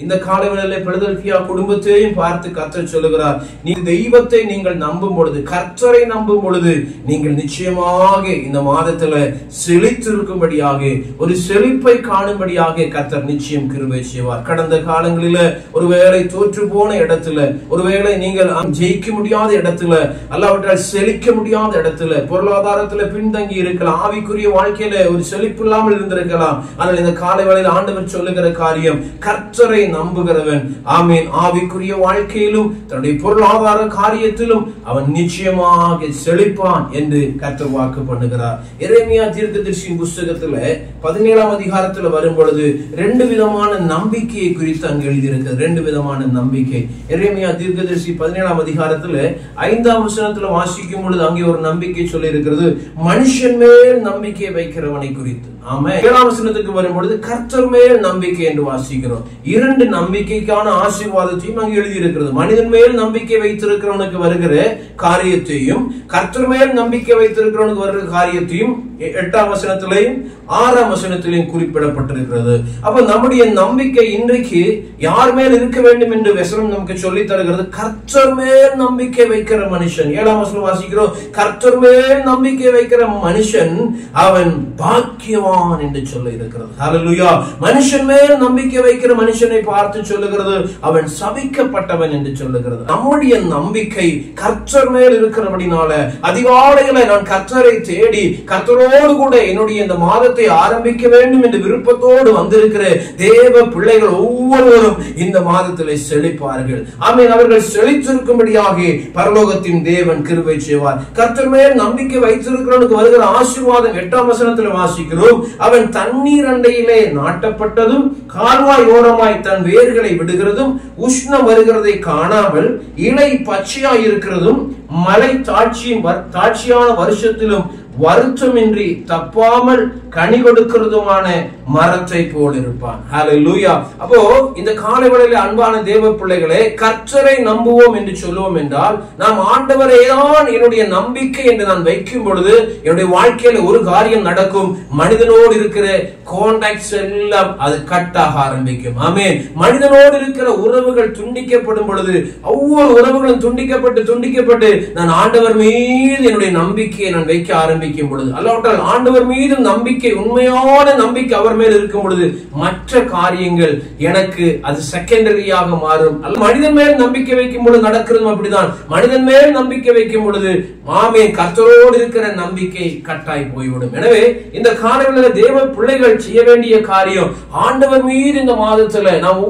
இந்த காலவேளையிலே பிலதெல்பியா குடும்பத்தையும் பார்த்து கர்த்தர் சொல்லுகிறார், நீ தெய்வத்தை நீங்கள் நம்பும் பொழுது, கர்த்தரை நம்பும் பொழுது நீங்கள் நிச்சயமாக இந்த மாதத்துல செழித்திருக்கும்படியாக, ஒரு செழிப்பை காணும்படியாக கர்த்தர் நிச்சயம் கிருபை செய்வார். கடந்த காலங்களில ஒருவேளை தோற்று போன இடத்துல, ஒருவேளை நீங்கள் ஜெயிக்க முடியாத இடத்துல, அல்லாவிட்டால் செழிக்க முடியாத இடத்துல, பொருளாதாரத்துல பின்தங்கி இருக்கலாம், ஆவிக்குரிய வாழ்க்கையில ஒரு செழிப்பு இல்லாமல் இருந்திருக்கலாம். ஆனால் இந்த காலவேளையில் ஆண்டவர் சொல்லுகிற காரியம், கர்த்தரை நம்புகிறவன் ஆமீன் ஆவிக்குரிய வாழ்க்கையிலும் தன்னுடைய பொருளாதார காரியத்திலும் அவன் நிச்சயமாக செழிப்பான் என்று கர்த்தர் வாக்கு பண்ணுகிறார். எரேமியா தீர்க்கதரிசியின் புத்தகத்துல 17ஆம் அதிகாரத்துல வரும் பொழுது 2 விதமான நம்பிக்கையை குறித்து அங்கு எழுதியிருக்கிறது. 2 விதமான நம்பிக்கை. எரேமியா தீர்க்கதரிசி 17ஆம் அதிகாரத்துல 5ஆம் வசனத்துல வாசிக்கும் பொழுது அங்கே ஒரு நம்பிக்கை சொல்லி இருக்கிறது, மனுஷன் மேல் நம்பிக்கை வைக்கிறவனை குறித்து. ஆமென். 7ஆம் வசனத்துக்கு வரும் பொழுது கர்த்தர் மேல் நம்பிக்கை என்று வாசிக்கிறோம். 2 நம்பிக்கைக்கான ஆசீர்வாதத்தையும் அங்கு எழுதி இருக்கிறது. மனிதன் மேல் நம்பிக்கை வைத்திருக்கிறவனுக்கு வருகிற காரியத்தையும், கர்த்தர் மேல் நம்பிக்கை வைத்திருக்கிறவனுக்கு வருகிற காரியத்தையும் 8ஆம் வசனத்திலையும் 6ஆம் வசனத்திலையும் குறிப்பிடப்பட்டிருக்கிறது. அப்ப நம்முடைய நம்பிக்கை இன்றைக்கு யார் மேல் இருக்க வேண்டும் என்று வசனம் நமக்கு சொல்லி தருகிறது, கர்த்தர் மேல் நம்பிக்கை வைக்கிற மனுஷன். 7ஆம் வசனம் வாசிக்கிறோம், கர்த்தர் மேல் நம்பிக்கை வைக்கிற மனுஷன் அவன் பாக்கியவான் என்று சொல்ல இருக்கிறது. ஹல்லேலூயா. மனுஷன் மேல் நம்பிக்கை வைக்கிற மனுஷனை பார்த்து சொல்லுகிறது, அவன் சபிக்கப்பட்டவன் என்று சொல்லுகிறது. நம்முடைய நம்பிக்கை கர்த்தர் மேல் இருக்கிறபடினால அதிகாலையில நான் கர்த்தரை தேடி கர்த்தரோடு கூட என்னுடைய இந்த மாதத்தை ஆரம்பிக்க வேண்டும் என்று விருப்பத்தோடு வந்திருக்கிற தேவ பிள்ளைகள் ஒவ்வொருவரும் இந்த மாதத்திலே செழிப்பார்கள். ஆமென். அவர்கள் செழித்திருக்கும்படியாக பரலோகத்தின் தேவன் கிருபை செய்வார். கர்த்தர் மேல் நம்பிக்கை வைத்திருக்கிறவனுக்கு வருகிற ஆசீர்வாதம் 8ஆம் வசனத்தில் வாசிக்கிறோம், அவன் தண்ணீர் அண்டையிலே நாட்டப்பட்டதும் கால்வாய் ஓரமாய் தன் வேர்களை விடுகிறதும் உஷ்ணம் வருகிறதை காணாமல் இலை பச்சையாய் இருக்கிறதும் மலை தாட்சியான வருஷத்திலும் வருத்தமின்றி தப்பாமல் கனி கொடுக்கிறதுமான மரத்தை போல் இருப்பான். ஹல்லேலூயா. அப்போ இந்த காலைவேளையிலே அன்பான தேவ பிள்ளைகளே, கர்த்தரை நம்புவோம் என்று சொல்லுவோம் என்றால், நாம் ஆண்டவரே தான் என்னுடைய நம்பிக்கை என்று நான் வைக்கும் பொழுது என்னுடைய வாழ்க்கையில ஒரு காரியம் நடக்கும். மனிதனோடு இருக்கிற கான்டாக்ட்ஸ் எல்லாம் அது கட்டாக ஆரம்பிக்கும். ஆமென். மனிதனோடு இருக்கிற உறவுகள் துண்டிக்கப்படும் பொழுது, ஒவ்வொரு உறவுகளும் துண்டிக்கப்பட்டு நான் ஆண்டவர் மீது என்னுடைய நம்பிக்கையை நான் வைக்க ஆரம்பிக்கும் பொழுது, அல்லாவிட்டால் ஆண்டவர் மீது நம்பிக்கை, உண்மையான நம்பிக்கை அவர் மேல் இருக்கும் பொழுது மற்ற காரியங்கள் எனக்கு அது செகண்டரியாக மாறும். மனிதன் மேல் நம்பிக்கை வைக்கும் பொழுது நடக்கிறதும் அப்படிதான். மனிதன் மேல் நம்பிக்கை வைக்கும் பொழுது ஆமென் கர்த்தரோடு இருக்கிற நம்பிக்கை கட்டாய் போய்விடும். எனவே இந்த காலையில் தேவ பிள்ளைகள் செய்ய வேண்டிய காரியம், ஆண்டவர் மீது இந்த மாதத்துல நாம்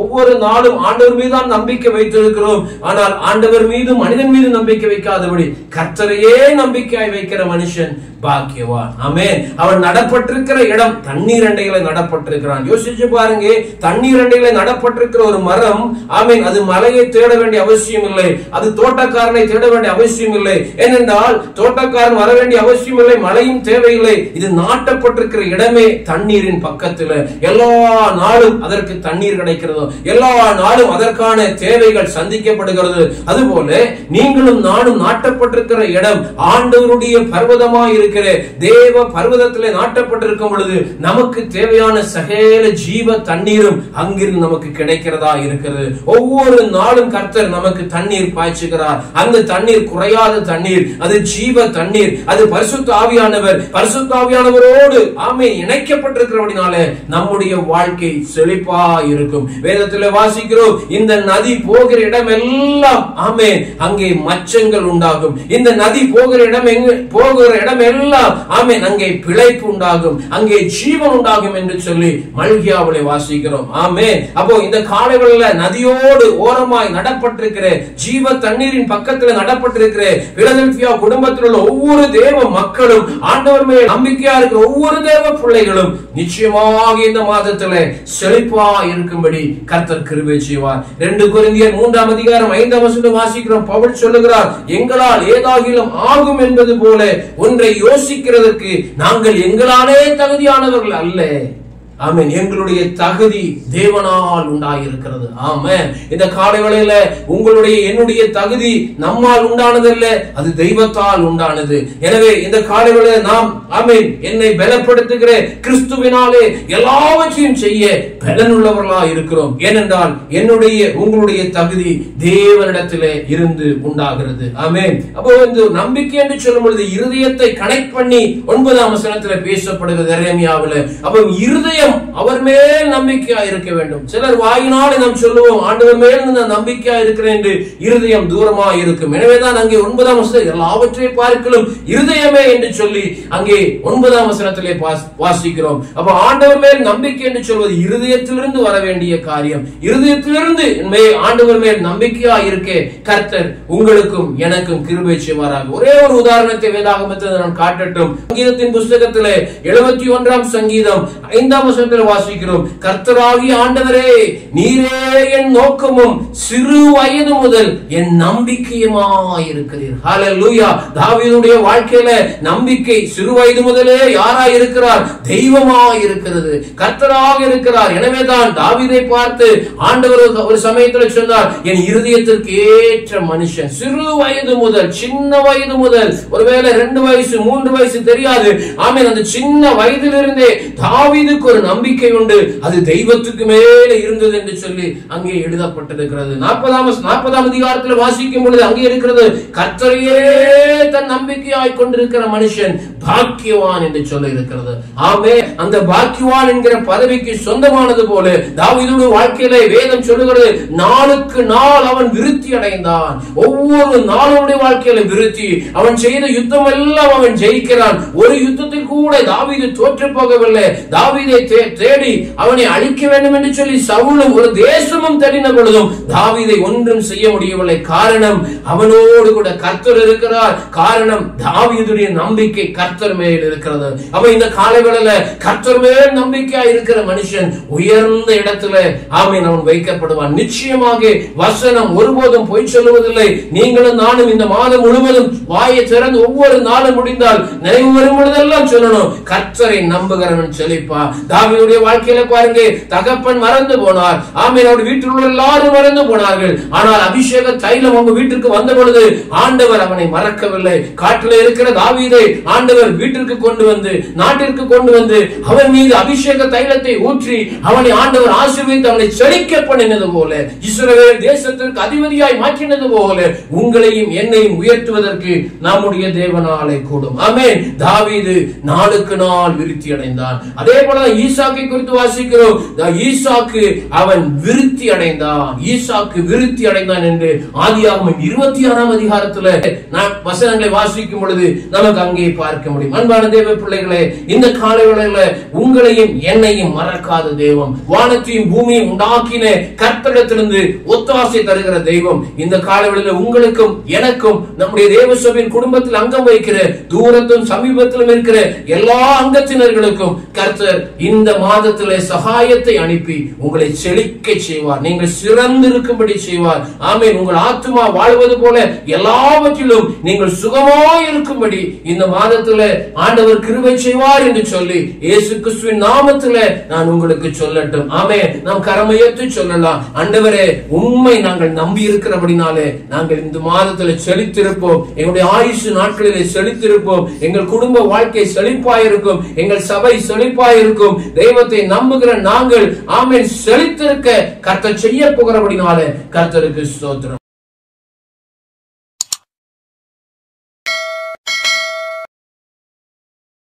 ஒவ்வொரு நாளும் ஆண்டவர் மீது தான் நம்பிக்கை வைத்திருக்கிறோம். ஆனால் ஆண்டவர் மீது மனிதன் மீது நம்பிக்கை வைக்காதபடி கர்த்தரையே நம்பிக்கையாய் வைக்கிற மனுஷன் பாக்கியவான். ஆமென். அவன் நடப்பட்டிருக்கிற இடம் தண்ணீர் அண்டையில நடப்பட்டிருக்கிறான். யோசிச்சு பாருங்க, தண்ணீர் அண்டையில நடப்பட்டிருக்கிற ஒரு மரம், ஆமென், அது மலையை தேட வேண்டிய அவசியம் இல்லை, அது தோட்டக்காரனை தேட வேண்டிய அவசியம் இல்லை. ஏனென்றால் தோட்டக்காரன் வர வேண்டிய அவசியம் இல்லை, மழையும் தேவையில்லை. இது நாட்டப்பட்டிருக்கிற இடமே தண்ணீரின் பக்கத்துல. எல்லா நாளும் அதற்கு தண்ணீர் கிடைக்கிறது, எல்லா நாளும் அதற்கான தேவைகள் சந்திக்கப்படுகிறது. அதுபோல நீங்களும் நானும் நாட்டப்பட்டிருக்கிற இடம் ஆண்டவருடைய பர்வதமாய் இருக்கிற தேவ பர்வதத்திலே நாட்டப்பட்டிருக்கும் பொழுது நமக்கு தேவையான சகல ஜீவ தண்ணீரும் அங்கிருந்து நமக்கு கிடைக்கிறதா இருக்கிறது. ஒவ்வொரு நாளும் கர்த்தர் நமக்கு தண்ணீர் பாய்ச்சுகிறார். அந்த தண்ணீர் குறையாத தண்ணீர், அது ஜீவ தண்ணீர், அது பரிசுத்த ஆவியானவரோடு ஆமென் இணைக்கப்பட்டிருக்கிறபடினால நம்முடைய வாழ்க்கை செழிப்பா இருக்கும். வேதத்திலே வாசிக்கிறோம், இந்த நதி போகிற இடம் எல்லாம் ஆமென் அங்கே மச்சங்கள் உண்டாகும். இந்த நதி போகிற இடம் எல்லாம் ஆமென் அங்கே பிழைப்பு உண்டாகும், அங்கே ஜீவன் உண்டாகும் என்று சொல்லி மல்கியாவிலே வாசிக்கிறோம். ஆமென். அப்போ இந்த காலைகளில நதியோடு ஓரமாய் நடப்பட்டிருக்கிற ஜீவ தண்ணீரின் பக்கத்தில் நடப்பட்டிருக்கிற பிலதெல்பியா குடும்பத்தில் உள்ள ஒவ்வொரு தேவ மக்களும், ஆண்டவர் மேல் நம்பிக்கையா இருக்கிற ஒவ்வொரு தேவ பிள்ளைகளும் நிச்சயமாக இந்த மாதத்துல செழிப்பா இருக்கும்படி கர்த்தர் கிருபை செய்வார். 2 கொரிந்தியர் 3ஆம் அதிகாரம் 5ஆம் வசனம் வாசிக்கிறோம். பவுல் சொல்லுகிறார், எங்களால் ஏதாகிலும் ஆகும் என்பது போல ஒன்றை யோசிக்கிறதற்கு நாங்கள் எங்களாலே தகுதியானவர்கள் அல்ல. ஆமென். எங்களுடைய தகுதி தேவனால் உண்டாயிருக்கிறது. ஆமென். இந்த காலை வேளையில உங்களுடைய என்னுடைய தகுதி நம்மால் உண்டானதல்ல, அது தெய்வத்தால் உண்டானது. எனவே இந்த காலை வேளையில நாம் ஆமென் என்னை பலப்படுத்துகிற கிறிஸ்துவினாலே எல்லாவற்றையும் செய்ய பலனுள்ளவர்களாக இருக்கிறோம். ஏனென்றால் என்னுடைய உங்களுடைய தகுதி தேவனிடத்திலே இருந்து உண்டாகிறது. ஆமென். அப்போ இந்த நம்பிக்கை என்று சொல்லும் பொழுது இருதயத்தை கனெக்ட் பண்ணி 9ஆம் வசனத்தில் பேசப்படுகிறது எரேமியாவில். அப்போ இருதயம் அவர் மேல் நம்பிக்கையா இருக்க வேண்டும். சிலர் வாயினாலே நாம் சொல்லுவோம் ஆண்டவர் மேல் நான் நம்பிக்கையா இருக்கிறேன் என்று, இருதயம் தூரமா இருக்கும். எனவேதான் அங்கே 9ஆம் வசனத்தில் எல்லாவற்றை பார்க்கலும் இருதயமே என்று சொல்லி அங்கே 9ஆம் வசனத்திலே வாசிக்கிறோம். அப்ப ஆண்டவர் மேல் நம்பிக்கை என்று சொல்வது இருதயத்திலிருந்து வர வேண்டிய காரியம். இருதயத்திலிருந்து ஆண்டவர் மேல் நம்பிக்கையா இருக்க கர்த்தர் உங்களுக்கும் எனக்கும் கிருபை செய்வாராக. ஒரே ஒரு உதாரணத்தை வேதாகமத்தில் நான் காட்டட்டும். சங்கீதத்தின் புஸ்தகத்திலே 71ஆம் சங்கீதம் 5ஆம் வசனத்தில் வாசிக்கிறோம், கர்த்தராகிய ஆண்டவரே நீரே என் நோக்கமும் சிறு வயது முதல் என் நம்பிக்கையுமாயிருக்கிறீர். ஹல்லேலூயா. தாவீதுடைய வாழ்க்கையில நம்பிக்கை சிறு வயது முதலே யாராய் இருக்கிறார்? தெய்வமாய் இருக்கிறது, கர்த்தராக இருக்கிறார். எனவேதான் தாவீதை பார்த்து ஆண்டவர் ஒரு சமயத்தில் சொன்னார், என் இருதயத்திற்கு ஏற்ற மனுஷன். சிறு வயது முதல், சின்ன வயது முதல், ஒருவேளை 2 வயசு 3 வயசு தெரியாது. ஆமென். அந்த சின்ன வயதிலிருந்தே தாவீதுக்கு ஒரு நம்பிக்கை உண்டு, அது தெய்வத்துக்கு மேலே இருந்தது என்று சொல்லி அங்கே எழுதப்பட்டிருக்கிறது. 40ஆம் அதிகாரத்தில் வாசிக்கும் பொழுது அங்கே இருக்கிறது, கர்த்தரையே தன் நம்பிக்கையாய் கொண்டிருக்கிற மனுஷன் பாக்கியவான் என்று சொல்ல இருக்கிறது. ஆமே. அந்த பாக்கியவான் என்கிற பதவிக்கு சொந்தமானது போல தாவீதுடைய வாழ்க்கையிலே வேதம் சொல்லுகிறது, நாளுக்கு நாள் அவன் விருத்தி அடைந்தான். ஒவ்வொரு நாளுடைய வாழ்க்கையில விருத்தி. அவன் செய்த யுத்தம் எல்லாம் அவன் ஜெயிக்கிறான். ஒரு யுத்தத்தில் கூட தாவீது தோற்று போகவில்லை. தாவீதை தேடி அவனை அழிக்க வேண்டும் என்று சொல்லி சவுலும் ஒரு தேசமும் தேடின பொழுதும் தாவீதை ஒன்றும் செய்ய முடியவில்லை. காரணம் அவனோடு கூட கர்த்தர் இருக்கிறார். காரணம் தாவீதுடைய நம்பிக்கை கர்த்தர் மேல் இருக்கிறது. அப்ப இந்த காலவேளையில கர்த்தர் மேல் நம்பிக்கையா இருக்கிற மனுஷன் உயர்ந்த இடத்துல ஆமென் அவன் வைக்கப்படுவான். நிச்சயமாக வசனம் ஒருபோதும் பொய் சொல்லுவதில்லை. நீங்களும் நானும் இந்த மாதம் முழுவதும் வாயை திறந்து ஒவ்வொரு நாளும் முடிந்தால் நினைவு வரும் பொழுதெல்லாம் சொல்லணும், கர்த்தரை நம்புகிறவன் செழிப்பா. தாவீதுடைய வாழ்க்கையில பாருங்க, தகப்பன் மறந்து போனார். ஆமென். அவருடைய வீட்டில் உள்ள எல்லாரும் மறந்து போனார்கள். ஆனால் அபிஷேக தைலம் அவங்க வீட்டிற்கு வந்த பொழுது ஆண்டவர் அவனை மறக்கவில்லை. காட்டில் இருக்கிற தாவீதை ஆண்டவர் வீட்டிற்கு கொண்டு வந்து, நாட்டிற்கு கொண்டு வந்து அவன் மீது அபிஷேக தைலத்தை ஊற்றி அவனை ஆண்டவர் ஆசீர்வதித்து அவனை செழிக்க பண்ணினது போல, இஸ்ரவேல் தேசத்திற்கு அதிபதியாய் மாற்றினது போல உங்களையும் என்னையும் உயர்த்துவதற்கு நம்முடைய தேவனாலே கூடும். ஆமென். தாவீது நாளுக்கு நாள் விருத்தி அடைந்தான். அதே போல ஈசாக்கை குறித்து வாசிக்கிறோம். ஈசாக்கு அவன் விருத்தி அடைந்தான். ஈசாக்கு விருத்தி அடைந்தான் என்று ஆதியாகமம் 26ஆம் அதிகாரத்துல நான் வசனங்களை வாசிக்கும் பொழுது நமக்கு அங்கே பார்க்க முடியும். அன்பான தேவ பிள்ளைகளே, இந்த காலை வேளையில உங்களையும் என்னையும் மறக்காத தெய்வம், வானத்தையும் பூமியையும் உண்டாக்கின கர்த்தரிடத்திலிருந்து ஒத்தாசை தருகிற தெய்வம் இந்த காலை வேளையில உங்களுக்கும் எனக்கும் நம்முடைய தேவசபையின் குடும்பத்தில் அங்கம் வகிக்கிற தூரத்தும் சமீபத்திலும் இருக்கிற எல்லா அங்கத்தினர்களுக்கும் கர்த்தர் இந்த மாதத்திலே சகாயத்தை அனுப்பி உங்களை செழிக்க செய்வார். நீங்கள் சிறந்திருக்கும்படி செய்வார். ஆமென். உங்கள் ஆத்துமா வாழ்வது போல எல்லாவற்றிலும் நீங்கள் சுகமாய் இருக்கும்படி இந்த மாதத்திலே ஆண்டவர் கிருபை செய்வார் என்று சொல்லி இயேசு கிறிஸ்துவின் நாமத்திலே நான் உங்களுக்கு சொல்லட்டும். ஆமென். நாம் கரமையேற்று சொல்லலாம், ஆண்டவரே உம்மை நாங்கள் நம்பி இருக்கிறபடினாலே நாங்கள் இந்த மாதத்திலே செழித்திருப்போம். எங்களுடைய ஆயுசு நாட்களிலே செழித்திருப்போம். எங்கள் குடும்ப வாழ்க்கை செழிப்பாயிருக்கும். எங்கள் சபை செழிப்பாயிருக்கும். தெய்வத்தை நம்புகிற நாங்கள் ஆமென் செழித்திருக்க கர்த்தர் செய்ய போகிறபடினாலே கர்த்தருக்கு ஸ்தோத்திரம்.